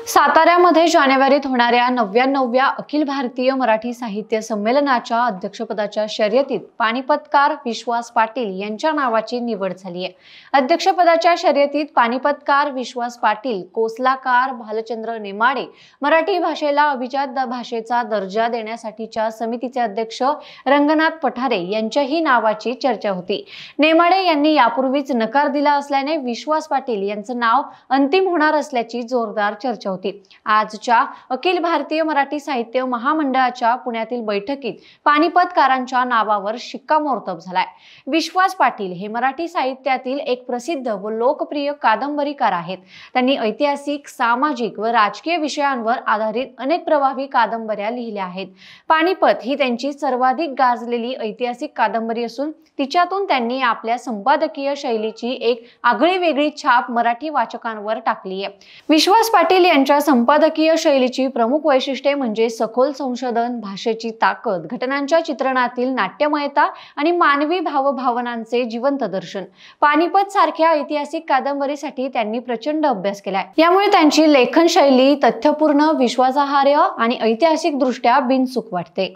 साताऱ्यामध्ये जानेवारीत होणाऱ्या 99व्या अखिल भारतीय मराठी साहित्य संमेलनाच्या अध्यक्षपदाच्या शर्यतीत पानिपतकार विश्वास पाटील यांच्या नावाची निवड झाली आहे। अध्यक्षपदाच्या शर्यतीत पानिपतकार विश्वास पाटील, कोसलाकार भालचंद्र नेमाडे, मराठी भाषेला अभिजात भाषेचा दर्जा देण्यासाठीच्या समितीचे अध्यक्ष रंगनाथ पठारे यांच्याही नावाची चर्चा होती। नेमाडे यांनी यापूर्वीच नकार दिला असल्याने विश्वास पाटील यांचं नाव अंतिम होणार असल्याची जोरदार चर्चा होती। आजच्या अखिल भारतीय मराठी साहित्य महामंडळाच्या पुण्यातील बैठकीत पानिपतकारांच्या नावावर शिक्कामोर्तब झालाय। विश्वास पाटील हे मराठी साहित्यातील एक प्रसिद्ध व लोकप्रिय कादंबरीकार आहेत। त्यांनी ऐतिहासिक, सामाजिक व राजकीय विषयांवर आधारित अनेक प्रभावी कादंबऱ्या लिहिल्या आहेत। पानिपत ही त्यांची सर्वाधिक गाजलेली ऐतिहासिक कादंबरी असून तिच्यातून त्यांनी आपल्या संपादकीय शैलीची एक आगळीवेगळी छाप मराठी वाचकांवर टाकली आहे। विश्वास पाटील यांच्या संपादकीय शैलीची प्रमुख वैशिष्ट्ये म्हणजे सखोल संशोधन, भाषेची ताकद, घटनांच्या चित्रणातील नाट्यमयता आणि मानवी भावभावनांचे जिवंत दर्शन। पानिपत सारख्या ऐतिहासिक कादंबरीसाठी त्यांनी प्रचंड अभ्यास केलाय। यामुळे त्यांची लेखन शैली तथ्यपूर्ण, विश्वासार्ह आणि ऐतिहासिक दृष्ट्या बिनचूक वाटते।